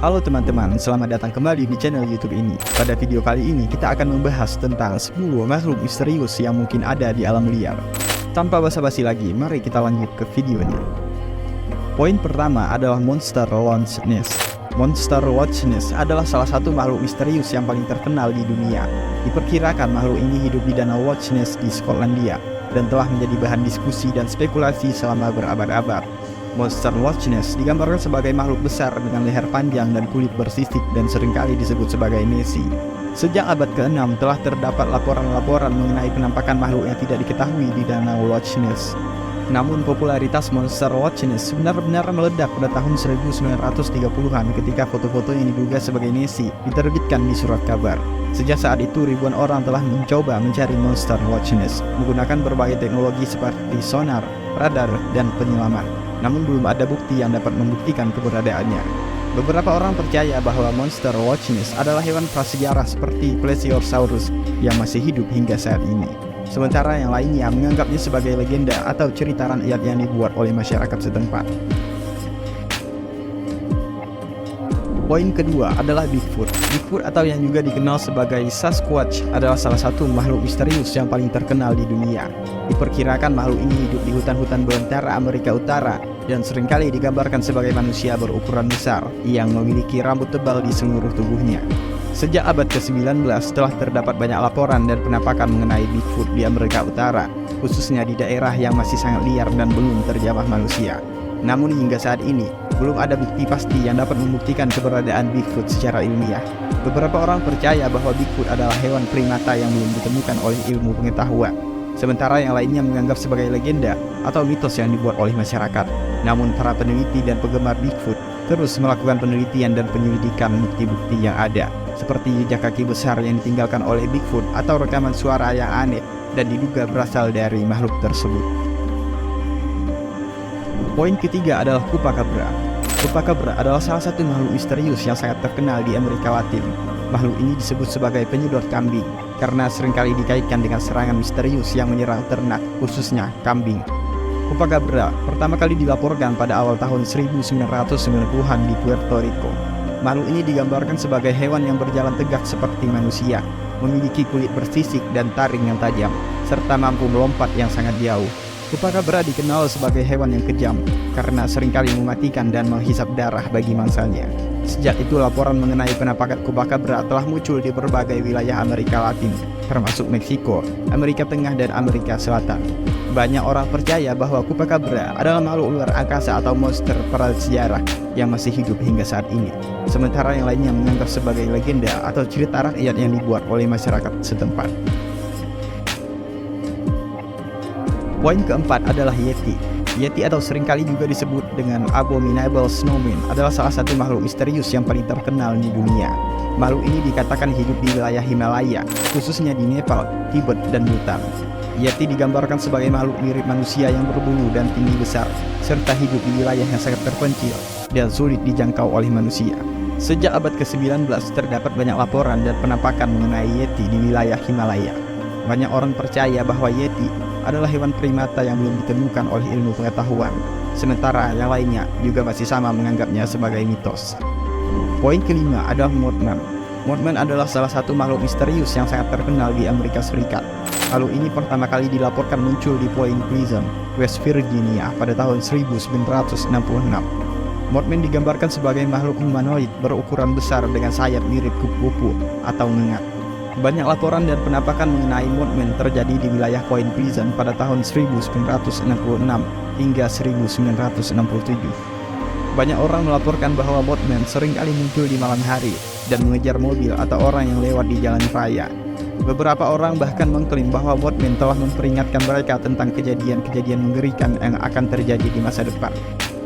Halo teman-teman, selamat datang kembali di channel YouTube ini. Pada video kali ini kita akan membahas tentang 10 makhluk misterius yang mungkin ada di alam liar. Tanpa basa-basi lagi, mari kita lanjut ke videonya. Poin pertama adalah Monster Loch Ness. Monster Loch Ness adalah salah satu makhluk misterius yang paling terkenal di dunia. Diperkirakan makhluk ini hidup di Danau Loch Ness di Skotlandia dan telah menjadi bahan diskusi dan spekulasi selama berabad-abad. Monster Loch Ness digambarkan sebagai makhluk besar dengan leher panjang dan kulit bersisik dan seringkali disebut sebagai Nessie. Sejak abad ke-6 telah terdapat laporan-laporan mengenai penampakan makhluk yang tidak diketahui di Danau Loch Ness. Namun popularitas Monster Loch Ness benar-benar meledak pada tahun 1930-an ketika foto-foto yang diduga sebagai Nessie diterbitkan di surat kabar. Sejak saat itu ribuan orang telah mencoba mencari Monster Loch Ness menggunakan berbagai teknologi seperti sonar, radar, dan penyelaman. Namun belum ada bukti yang dapat membuktikan keberadaannya. Beberapa orang percaya bahwa Monster Loch Ness adalah hewan prasejarah seperti Plesiosaurus yang masih hidup hingga saat ini. Sementara yang lainnya menganggapnya sebagai legenda atau cerita rakyat yang dibuat oleh masyarakat setempat. Poin kedua adalah Bigfoot. Bigfoot atau yang juga dikenal sebagai Sasquatch adalah salah satu makhluk misterius yang paling terkenal di dunia. Diperkirakan makhluk ini hidup di hutan-hutan belantara Amerika Utara dan seringkali digambarkan sebagai manusia berukuran besar yang memiliki rambut tebal di seluruh tubuhnya. Sejak abad ke-19 telah terdapat banyak laporan dan penampakan mengenai Bigfoot di Amerika Utara, khususnya di daerah yang masih sangat liar dan belum terjamah manusia. Namun hingga saat ini, belum ada bukti pasti yang dapat membuktikan keberadaan Bigfoot secara ilmiah. Beberapa orang percaya bahwa Bigfoot adalah hewan primata yang belum ditemukan oleh ilmu pengetahuan. Sementara yang lainnya menganggap sebagai legenda atau mitos yang dibuat oleh masyarakat. Namun para peneliti dan penggemar Bigfoot terus melakukan penelitian dan penyelidikan bukti-bukti yang ada, seperti jejak kaki besar yang ditinggalkan oleh Bigfoot atau rekaman suara yang aneh dan diduga berasal dari makhluk tersebut. Poin ketiga adalah Chupacabra. Chupacabra adalah salah satu makhluk misterius yang sangat terkenal di Amerika Latin. Makhluk ini disebut sebagai penyedot kambing karena seringkali dikaitkan dengan serangan misterius yang menyerang ternak, khususnya kambing. Chupacabra pertama kali dilaporkan pada awal tahun 1990-an di Puerto Rico. Makhluk ini digambarkan sebagai hewan yang berjalan tegak seperti manusia, memiliki kulit bersisik dan taring yang tajam, serta mampu melompat yang sangat jauh. Chupacabra dikenal sebagai hewan yang kejam karena seringkali mematikan dan menghisap darah bagi mangsanya. Sejak itu laporan mengenai penampakan Chupacabra telah muncul di berbagai wilayah Amerika Latin, termasuk Meksiko, Amerika Tengah, dan Amerika Selatan. Banyak orang percaya bahwa Chupacabra adalah makhluk luar angkasa atau monster prasejarah yang masih hidup hingga saat ini. Sementara yang lainnya menganggap sebagai legenda atau cerita rakyat yang dibuat oleh masyarakat setempat. Poin keempat adalah Yeti. Yeti atau seringkali juga disebut dengan Abominable Snowman adalah salah satu makhluk misterius yang paling terkenal di dunia. Makhluk ini dikatakan hidup di wilayah Himalaya, khususnya di Nepal, Tibet, dan Bhutan. Yeti digambarkan sebagai makhluk mirip manusia yang berbulu dan tinggi besar, serta hidup di wilayah yang sangat terpencil dan sulit dijangkau oleh manusia. Sejak abad ke-19 terdapat banyak laporan dan penampakan mengenai Yeti di wilayah Himalaya. Banyak orang percaya bahwa Yeti adalah hewan primata yang belum ditemukan oleh ilmu pengetahuan, sementara yang lainnya juga masih sama menganggapnya sebagai mitos. Poin kelima adalah Mothman. Mothman adalah salah satu makhluk misterius yang sangat terkenal di Amerika Serikat. Makhluk ini pertama kali dilaporkan muncul di Point Pleasant, West Virginia pada tahun 1966. Mothman digambarkan sebagai makhluk humanoid berukuran besar dengan sayap mirip kupu-kupu atau ngengat. Banyak laporan dan penampakan mengenai Mothman terjadi di wilayah Point Pleasant pada tahun 1966 hingga 1967. Banyak orang melaporkan bahwa Mothman seringkali muncul di malam hari dan mengejar mobil atau orang yang lewat di jalan raya. Beberapa orang bahkan mengklaim bahwa Mothman telah memperingatkan mereka tentang kejadian-kejadian mengerikan yang akan terjadi di masa depan.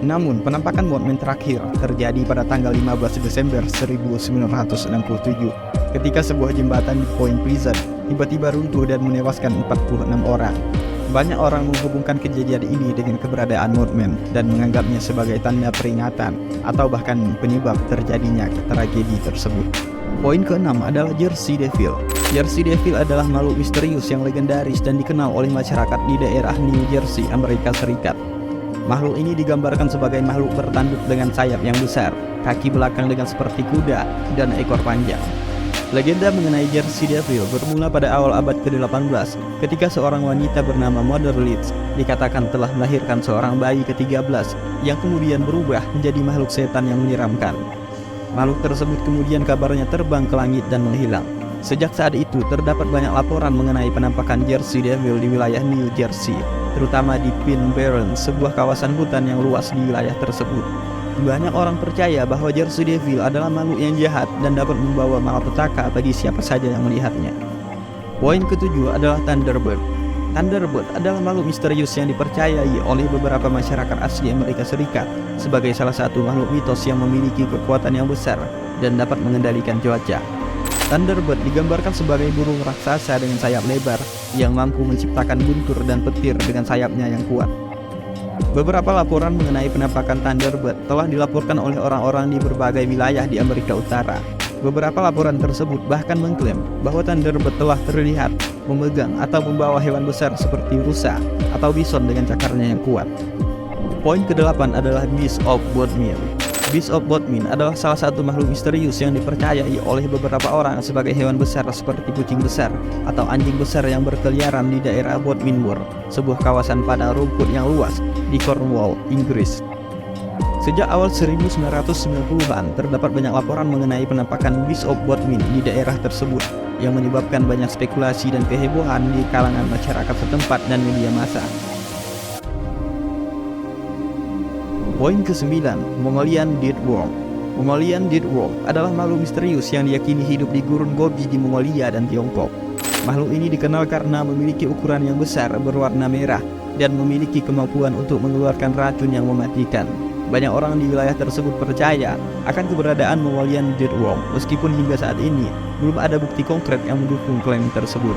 Namun, penampakan Mothman terakhir terjadi pada tanggal 15 Desember 1967 ketika sebuah jembatan di Point Pleasant tiba-tiba runtuh dan menewaskan 46 orang. Banyak orang menghubungkan kejadian ini dengan keberadaan Mothman dan menganggapnya sebagai tanda peringatan atau bahkan penyebab terjadinya tragedi tersebut. Poin keenam adalah Jersey Devil. Jersey Devil adalah makhluk misterius yang legendaris dan dikenal oleh masyarakat di daerah New Jersey, Amerika Serikat. Makhluk ini digambarkan sebagai makhluk bertanduk dengan sayap yang besar, kaki belakang dengan seperti kuda, dan ekor panjang. Legenda mengenai Jersey Devil bermula pada awal abad ke-18 ketika seorang wanita bernama Mother Leeds dikatakan telah melahirkan seorang bayi ke-13 yang kemudian berubah menjadi makhluk setan yang menyeramkan. Makhluk tersebut kemudian kabarnya terbang ke langit dan menghilang. Sejak saat itu terdapat banyak laporan mengenai penampakan Jersey Devil di wilayah New Jersey, terutama di Pine Barrens, sebuah kawasan hutan yang luas di wilayah tersebut. Banyak orang percaya bahwa Jersey Devil adalah makhluk yang jahat dan dapat membawa malapetaka bagi siapa saja yang melihatnya. Poin ketujuh adalah Thunderbird. Thunderbird adalah makhluk misterius yang dipercayai oleh beberapa masyarakat asli Amerika Serikat sebagai salah satu makhluk mitos yang memiliki kekuatan yang besar dan dapat mengendalikan cuaca. Thunderbird digambarkan sebagai burung raksasa dengan sayap lebar yang mampu menciptakan guntur dan petir dengan sayapnya yang kuat. Beberapa laporan mengenai penampakan Thunderbird telah dilaporkan oleh orang-orang di berbagai wilayah di Amerika Utara. Beberapa laporan tersebut bahkan mengklaim bahwa Thunderbird telah terlihat memegang atau membawa hewan besar seperti rusa atau bison dengan cakarnya yang kuat. Poin ke-8 adalah Beast of Bodmin. Beast of Bodmin adalah salah satu makhluk misterius yang dipercayai oleh beberapa orang sebagai hewan besar seperti kucing besar atau anjing besar yang berkeliaran di daerah Bodmin Moor, sebuah kawasan padang rumput yang luas di Cornwall, Inggris. Sejak awal 1990-an, terdapat banyak laporan mengenai penampakan Beast of Bodmin di daerah tersebut yang menyebabkan banyak spekulasi dan kehebohan di kalangan masyarakat setempat dan media massa. Poin ke-9, Mongolian Deadworm. Mongolian Deadworm adalah makhluk misterius yang diyakini hidup di gurun Gobi di Mongolia dan Tiongkok. Makhluk ini dikenal karena memiliki ukuran yang besar berwarna merah dan memiliki kemampuan untuk mengeluarkan racun yang mematikan. Banyak orang di wilayah tersebut percaya akan keberadaan Mongolian Deadworm, meskipun hingga saat ini belum ada bukti konkret yang mendukung klaim tersebut.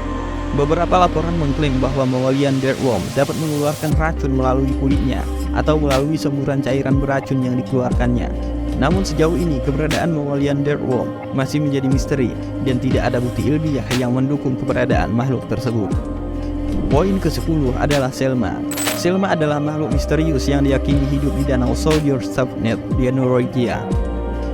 Beberapa laporan mengklaim bahwa Mongolian Deadworm dapat mengeluarkan racun melalui kulitnya atau melalui semburan cairan beracun yang dikeluarkannya. Namun sejauh ini keberadaan Mongolian Deadworm masih menjadi misteri dan tidak ada bukti ilmiah yang mendukung keberadaan makhluk tersebut. Poin ke-10 adalah Selma. Selma adalah makhluk misterius yang diyakini hidup di danau Soldier Subnet di Norwegia.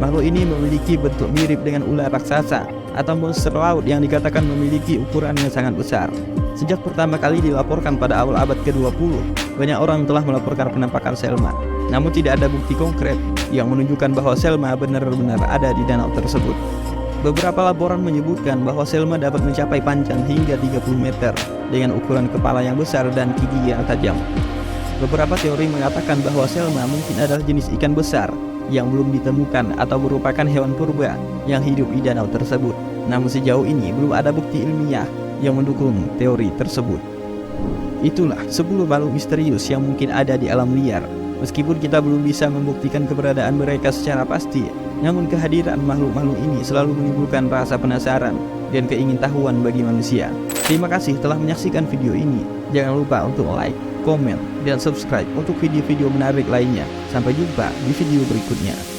Makhluk ini memiliki bentuk mirip dengan ular raksasa atau monster laut yang dikatakan memiliki ukuran yang sangat besar. Sejak pertama kali dilaporkan pada awal abad ke-20, banyak orang telah melaporkan penampakan Selma. Namun tidak ada bukti konkret yang menunjukkan bahwa Selma benar-benar ada di danau tersebut. Beberapa laporan menyebutkan bahwa Selma dapat mencapai panjang hingga 30 meter dengan ukuran kepala yang besar dan gigi yang tajam. Beberapa teori mengatakan bahwa Selma mungkin adalah jenis ikan besar yang belum ditemukan atau merupakan hewan purba yang hidup di danau tersebut. Namun sejauh ini belum ada bukti ilmiah yang mendukung teori tersebut. Itulah 10 makhluk misterius yang mungkin ada di alam liar. Meskipun kita belum bisa membuktikan keberadaan mereka secara pasti, namun kehadiran makhluk-makhluk ini selalu menimbulkan rasa penasaran dan keingintahuan bagi manusia. Terima kasih telah menyaksikan video ini. Jangan lupa untuk like, komen, dan subscribe untuk video-video menarik lainnya. Sampai jumpa di video berikutnya.